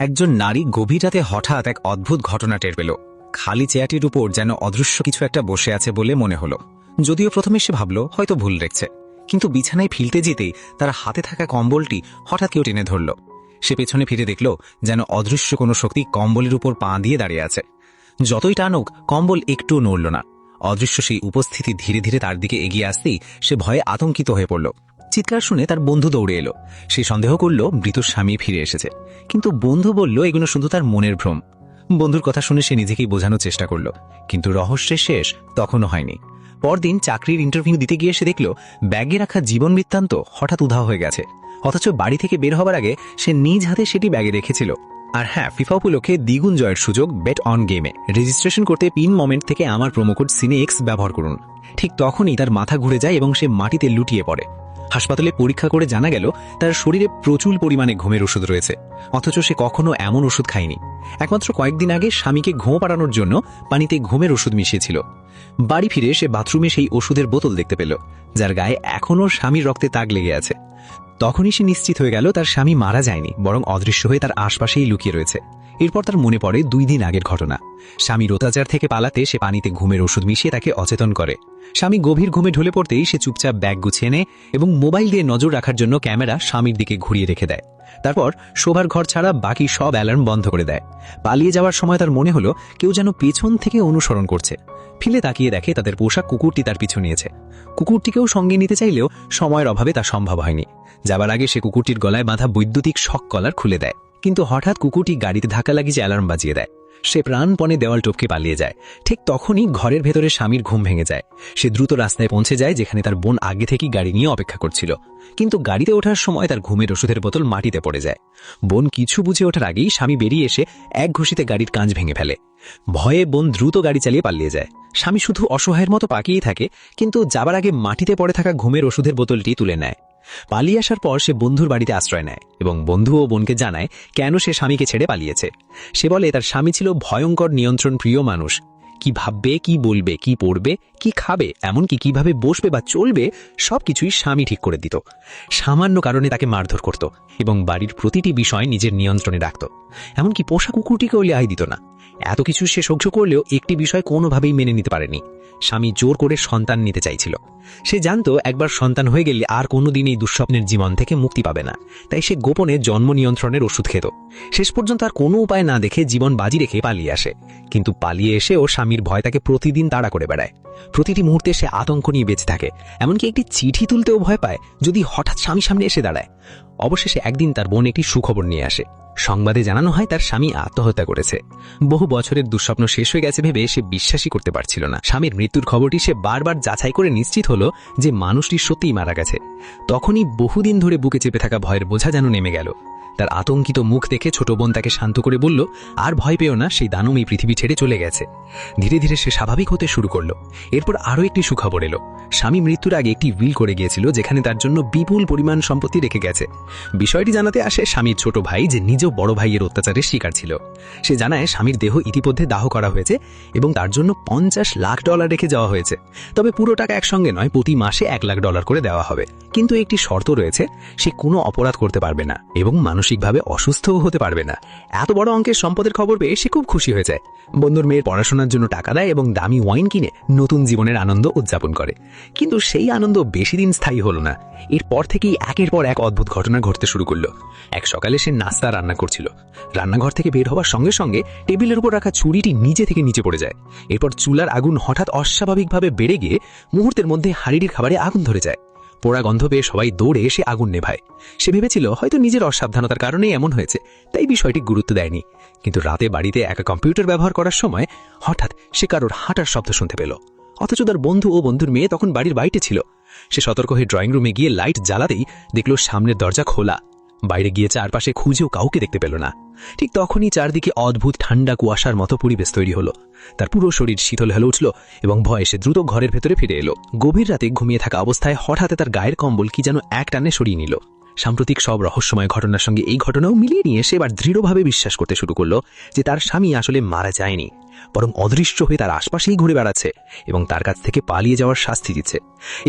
একজন নারী গভীর রাতে হঠাৎ এক অদ্ভুত ঘটনা টের পেল। খালি চেয়ারটির উপর যেন অদৃশ্য কিছু একটা বসে আছে বলে মনে হলো। যদিও প্রথমে সে ভাবল হয়তো ভুল দেখছে, কিন্তু বিছানায় ফিলতে যেতেই তার হাতে থাকা কম্বলটি হঠাৎ কেউ টেনে ধরল। সে পেছনে ফিরে দেখল যেন অদৃশ্য কোনো শক্তি কম্বলের উপর পা দিয়ে দাঁড়িয়ে আছে। যতই টানুক কম্বল একটুও নড়ল না। অদৃশ্য সেই উপস্থিতি ধীরে ধীরে তার দিকে এগিয়ে আসতেই সে ভয়ে আতঙ্কিত হয়ে পড়ল। চিৎকার শুনে তার বন্ধু দৌড়ে এলো। সে সন্দেহ করল মৃত স্বামী ফিরে এসেছে, কিন্তু বন্ধু বলল এগুলো শুধু তার মনের ভ্রম। বন্ধুর কথা শুনে সে নিজেকেই বোঝানোর চেষ্টা করল, কিন্তু রহস্যের শেষ তখনও হয়নি। পরদিন চাকরির ইন্টারভিউ দিতে গিয়ে সে দেখল ব্যাগে রাখা জীবন বৃত্তান্ত হঠাৎ উধাও হয়ে গেছে, অথচ বাড়ি থেকে বের হবার আগে সে নিজ হাতে সেটি ব্যাগে রেখেছিল। আর হ্যাঁ, ফিফা উপলক্ষে দ্বিগুণ জয়ের সুযোগ বেট অন গেমে। রেজিস্ট্রেশন করতে পিন মোমেন্ট থেকে আমার প্রোমোকোড সিনেএক্স ব্যবহার করুন। ঠিক তখনই তার মাথা ঘুরে যায় এবং সে মাটিতে লুটিয়ে পড়ে। হাসপাতালে পরীক্ষা করে জানা গেল তার শরীরে প্রচুর পরিমাণে ঘুমের ওষুধ রয়েছে, অথচ সে কখনো এমন ওষুধ খায়নি। একমাত্র কয়েকদিন আগে স্বামীকে ঘুম পাড়ানোর জন্য পানিতে ঘুমের ওষুধ মিশিয়েছিল। বাড়ি ফিরে সে বাথরুমে সেই ওষুধের বোতল দেখতে পেল, যার গায়ে এখনও স্বামীর রক্তে দাগ লেগে আছে। তখনই সে নিশ্চিত হয়ে গেল তার স্বামী মারা যায়নি, বরং অদৃশ্য হয়ে তার আশপাশেই লুকিয়ে রয়েছে। এরপর তার মনে পড়ে 2 দিন আগের ঘটনা। স্বামীর অত্যাচার থেকে পালাতে সে পানিতে ঘুমের ওষুধ মিশিয়ে তাকে অচেতন করে। স্বামী গভীর ঘুমে ঢলে পড়তেই সে চুপচাপ ব্যাগ গুছিয়ে নেয় এবং মোবাইল দিয়ে নজর রাখার জন্য ক্যামেরা স্বামীর দিকে ঘুরিয়ে রেখে দেয়। তারপর শোবার ঘর ছাড়া বাকি সব অ্যালার্ম বন্ধ করে দেয়। পালিয়ে যাওয়ার সময় তার মনে হলো কেউ যেন পেছন থেকে অনুসরণ করছে। ফিলে তাকিয়ে দেখে তাদের পোষা কুকুরটি তার পিছু নিয়েছে। কুকুরটিকেও সঙ্গে নিতে চাইলেও সময়ের অভাবে তা সম্ভব হয়নি। যাবার আগে সে কুকুরটির গলায় বাঁধা বৈদ্যুতিক শক কলার খুলে দেয়, কিন্তু হঠাৎ কুকুরটি গাড়িতে ধাক্কা লাগিয়ে অ্যালার্ম বাজিয়ে দেয়। সে প্রাণপণে দেওয়াল টপকে পালিয়ে যায়। ঠিক তখনই ঘরের ভেতরে স্বামীর ঘুম ভেঙে যায়। সে দ্রুত রাস্তায় পৌঁছে যায় যেখানে তার বোন আগে থেকেই গাড়ি নিয়ে অপেক্ষা করছিল, কিন্তু গাড়িতে ওঠার সময় তার ঘুমের ওষুধের বোতল মাটিতে পড়ে যায়। বোন কিছু বুঝে ওঠার আগেই স্বামী বেরিয়ে এসে এক ঘুষিতে গাড়ির কাঁচ ভেঙে ফেলে। ভয়ে বোন দ্রুত গাড়ি চালিয়ে পালিয়ে যায়। স্বামী শুধু অসহায়ের মতো পাকিয়েই থাকে, কিন্তু যাবার আগে মাটিতে পড়ে থাকা ঘুমের ওষুধের বোতলটি তুলে নেয়। পালিয়ে আসার পর সে বন্ধুর বাড়িতে আশ্রয় নেয় এবং বন্ধু ও বোনকে জানায় কেন সে স্বামীকে ছেড়ে পালিয়েছে। সে বলে তার স্বামী ছিল ভয়ঙ্কর নিয়ন্ত্রণ প্রিয় মানুষ। কি ভাববে, কি বলবে, কি পড়বে, কি খাবে, এমনকি কিভাবে বসবে বা চলবে, সবকিছুই স্বামী ঠিক করে দিত। সামান্য কারণে তাকে মারধর করত এবং বাড়ির প্রতিটি বিষয় নিজের নিয়ন্ত্রণে রাখত। এমনকি পোষা কুকুরটিকেও রেহাই দিত না। এত কিছু সে সহ্য করলেও একটি বিষয় কোনোভাবেই মেনে নিতে পারেনি। স্বামী জোর করে সন্তান নিতে চাইছিল। সে জানত একবার সন্তান হয়ে গেলে আর কোনোদিন এই দুঃস্বপ্নের জীবন থেকে মুক্তি পাবে না। তাই সে গোপনে জন্ম নিয়ন্ত্রণের ওষুধ খেত। শেষ পর্যন্ত আর কোনো উপায় না দেখে জীবন বাজি রেখে পালিয়ে আসে। কিন্তু পালিয়ে এসেও স্বামীর ভয় তাকে প্রতিদিন তাড়া করে বেড়ায়। প্রতিটি মুহূর্তে সে আতঙ্ক নিয়ে বেঁচে থাকে। এমনকি একটি চিঠি তুলতেও ভয় পায় যদি হঠাৎ স্বামী সামনে এসে দাঁড়ায়। অবশেষে একদিন তার বোন একটি সুখবর নিয়ে আসে। সংবাদে জানানো হয় তার স্বামী আত্মহত্যা করেছে। বহু বছরের দুঃস্বপ্ন শেষ হয়ে গেছে ভেবে সে বিশ্বাসই করতে পারছিল না। স্বামীর মৃত্যুর খবরটি সে বারবার যাচাই করে নিশ্চিত হলো যে মানুষটি সত্যিই মারা গেছে। তখনই বহুদিন ধরে বুকে চেপে থাকা ভয়ের বোঝা যেন নেমে গেল। তার আতঙ্কিত মুখ দেখে ছোট বোন তাকে শান্ত করে বলল, আর ভয় পেও না, সেই দানব এই পৃথিবী ছেড়ে চলে গেছে। ধীরে ধীরে সে স্বাভাবিক হতে শুরু করলো। এরপর আরও একটি সুখবর এলো। স্বামী মৃত্যুর আগে একটি উইল করে গিয়েছিল যেখানে তার জন্য বিপুল পরিমাণ সম্পত্তি রেখে গেছে। বিষয়টি জানাতে আসে স্বামীর ছোট ভাই, যে নিজেও বড় ভাইয়ের অত্যাচারের শিকার ছিল। সে জানায় স্বামীর দেহ ইতিমধ্যে দাহ করা হয়েছে এবং তার জন্য $50 লাখ রেখে যাওয়া হয়েছে। তবে পুরো টাকা একসঙ্গে নয়, প্রতি মাসে $1 লাখ করে দেওয়া হবে। কিন্তু একটি শর্ত রয়েছে, সে কোনো অপরাধ করতে পারবে না এবং মানসিকভাবে অসুস্থও হতে পারবে না। এত বড় অঙ্কের সম্পদের খবর পেয়ে সে খুব খুশি হয়ে যায়। বন্ধুর মেয়ের পড়াশোনার জন্য টাকা দেয় এবং দামি ওয়াইন কিনে নতুন জীবনের আনন্দ উদযাপন করে। কিন্তু সেই আনন্দ বেশি দিন স্থায়ী হলো না। এরপর থেকেই একের পর এক অদ্ভুত ঘটনা ঘটতে শুরু করলো। এক সকালে সে নাস্তা রান্না করছিল। রান্নাঘর থেকে বের হওয়ার সঙ্গে সঙ্গে টেবিলের উপর রাখা ছুরিটি নিজে থেকে নিচে পড়ে যায়। এরপর চুলার আগুন হঠাৎ অস্বাভাবিকভাবে বেড়ে গিয়ে মুহূর্তের মধ্যে হাঁড়ির খাবারে আগুন ধরে যায়। পোড়া গন্ধ পেয়ে সবাই দৌড়ে এসে আগুন নেভায়। সে ভেবেছিল হয়তো নিজের অসাবধানতার কারণেই এমন হয়েছে, তাই বিষয়টি গুরুত্ব দেয়নি। কিন্তু রাতে বাড়িতে একা কম্পিউটার ব্যবহার করার সময় হঠাৎ সে কারোর হাঁটার শব্দ শুনতে পেল। অথচ তার বন্ধু ও বন্ধুর মেয়ে তখন বাড়ির বাইরে ছিল। সে সতর্ক হয়ে ড্রয়িং রুমে গিয়ে লাইট জ্বালাতেই দেখল সামনের দরজা খোলা। বাইরে গিয়ে চারপাশে খুঁজেও কাউকে দেখতে পেল না। ঠিক তখনই চারদিকে অদ্ভুত ঠান্ডা কুয়াশার মতো পরিবেশ তৈরি হলো। তার পুরো শরীর শীতল হয়ে উঠল এবং ভয়ে সে দ্রুত ঘরের ভেতরে ফিরে এলো। গভীর রাতে ঘুমিয়ে থাকা অবস্থায় হঠাৎ তার গায়ের কম্বল কি যেন এক টানে সরিয়ে নিল। সাম্প্রতিক সব রহস্যময় ঘটনার সঙ্গে এই ঘটনাও মিলিয়ে নিয়ে সে এবার দৃঢ়ভাবে বিশ্বাস করতে শুরু করলো যে তার স্বামী আসলে মারা যায়নি, বরং অদৃশ্য হয়ে তার আশপাশেই ঘুরে বেড়াচ্ছে এবং তার কাছ থেকে পালিয়ে যাওয়ার শাস্তি দিচ্ছে।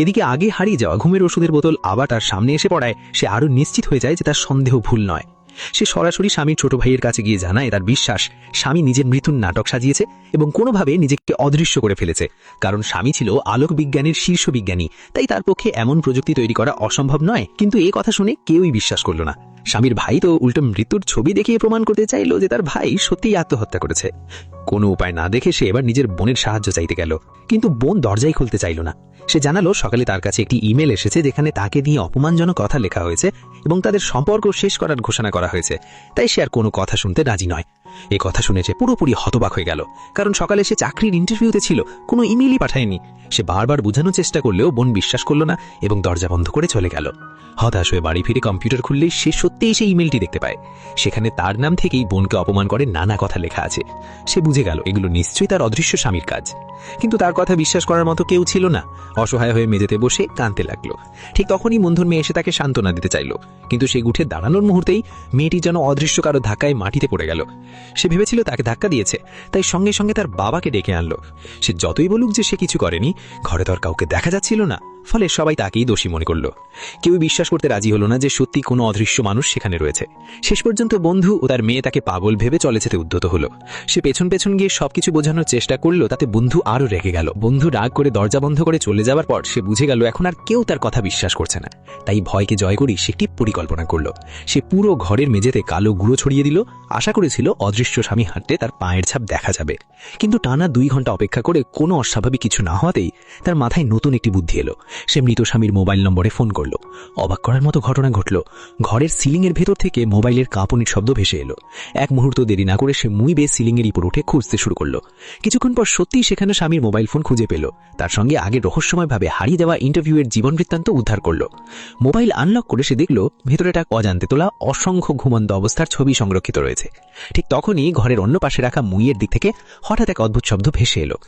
এদিকে আগে হারিয়ে যাওয়া ঘুমের ওষুধের বোতল আবার তার সামনে এসে পড়ায় সে আরো নিশ্চিত হয়ে যায় যে তার সন্দেহ ভুল নয়। সে সরাসরি স্বামীর ছোট ভাইয়ের কাছে গিয়ে জানায় তার বিশ্বাস স্বামী নিজের মৃত্যুর নাটক সাজিয়েছে এবং কোনোভাবে নিজেকে অদৃশ্য করে ফেলেছে, কারণ স্বামী ছিল আলোক বিজ্ঞানের শীর্ষ বিজ্ঞানী, তাই তার পক্ষে এমন প্রযুক্তি তৈরি করা অসম্ভব নয়। কিন্তু এই কথা শুনে কেউই বিশ্বাস করল না। স্বামীর ভাই তো উল্টো মৃত্যুর ছবি দেখিয়ে প্রমাণ করতে চাইল যে তার ভাই সত্যিই আত্মহত্যা করেছে। কোনো উপায় না দেখে সে এবার নিজের বোনের সাহায্য চাইতে গেল, কিন্তু বোন দরজাই খুলতে চাইল না। সে জানালো সকালে তার কাছে একটি ইমেল এসেছে যেখানে তাকে দিয়ে অপমানজনক কথা লেখা হয়েছে এবং তাদের সম্পর্ক শেষ করার ঘোষণা করা হয়েছে, তাই সে আর কোনো কথা শুনতে রাজি নয়। এ কথা শুনে সে পুরোপুরি হতবাক হয়ে গেল, কারণ সকালে সে চাকরির ইন্টারভিউতে ছিল, কোনো ইমেলই পাঠায়নি। সে বারবার বোঝানোর চেষ্টা করলেও বোন বিশ্বাস করল না এবং দরজা বন্ধ করে চলে গেল। হতাশ হয়ে বাড়ি ফিরে কম্পিউটার খুললেই সে সত্যিই সেই ইমেলটি দেখতে পায়। সেখানে তার নাম থেকেই বোনকে অপমান করে নানা কথা লেখা আছে। সে বুঝে গেল এগুলো নিশ্চয়ই তার অদৃশ্য স্বামীর কাজ, কিন্তু তার কথা বিশ্বাস করার মতো কেউ ছিল না। অসহায় হয়ে মেঝেতে বসে কাঁদতে লাগলো। ঠিক তখনই বন্ধুর মেয়ে এসে তাকে সান্ত্বনা দিতে চাইল, কিন্তু সে উঠে দাঁড়ানোর মুহূর্তেই মেয়েটি যেন অদৃশ্য কারো ধাক্কায় মাটিতে পড়ে গেল। সে ভেবেছিল তাকে ধাক্কা দিয়েছে, তাই সঙ্গে সঙ্গে তার বাবাকে ডেকে আনলো। সে যতই বলুক যে সে কিছু করেনি, ঘরে তো আর কাউকে দেখা যাচ্ছিল না, ফলে সবাই তাকেই দোষী মনে করল। কেউ বিশ্বাস করতে রাজি হলো না যে সত্যি কোনো অদৃশ্য মানুষ সেখানে রয়েছে। শেষ পর্যন্ত বন্ধু ও তার মেয়ে তাকে পাগল ভেবে চলে যেতে উদ্যত হলো। সে পেছন পেছন গিয়ে সবকিছু বোঝানোর চেষ্টা করলো, তাতে বন্ধু আরও রেগে গেল। বন্ধু রাগ করে দরজা বন্ধ করে চলে যাওয়ার পর সে বুঝে গেল এখন আর কেউ তার কথা বিশ্বাস করছে না। তাই ভয়কে জয় করি সে একটি পরিকল্পনা করলো। সে পুরো ঘরের মেঝেতে কালো গুঁড়ো ছড়িয়ে দিল। আশা করেছিল অদৃশ্য স্বামী হাঁটতে তার পায়ের ছাপ দেখা যাবে, কিন্তু টানা 2 ঘন্টা অপেক্ষা করে কোনো অস্বাভাবিক কিছু না হওয়াতেই তার মাথায় নতুন একটি বুদ্ধি এলো। সে মৃত স্বামীর মোবাইল নম্বরে ফোন করলো। অবাক করার মতো ঘটনা ঘটল। ঘরের সিলিংয়ের ভেতর থেকে মোবাইলের কাঁপুনির শব্দ ভেসে এলো। এক মুহূর্ত দেরি না করে সে মুই বেয়ে সিলিংয়ের উপর উঠে খুঁজতে শুরু করলো। কিছুক্ষণ পর সত্যিই সেখানে স্বামীর মোবাইল ফোন খুঁজে পেল। তার সঙ্গে আগে রহস্যময়ভাবে হারিয়ে যাওয়া ইন্টারভিউয়ের জীবন বৃত্তান্ত উদ্ধার করলো। মোবাইল আনলক করে সে দেখল ভেতরে একটা অজান্তে তোলা অসংখ্য ঘুমন্ত অবস্থার ছবি সংরক্ষিত রয়েছে। ঠিক তখনই ঘরের অন্য পাশে রাখা মুইয়ের দিক থেকে হঠাৎ এক অদ্ভুত শব্দ ভেসে এলো।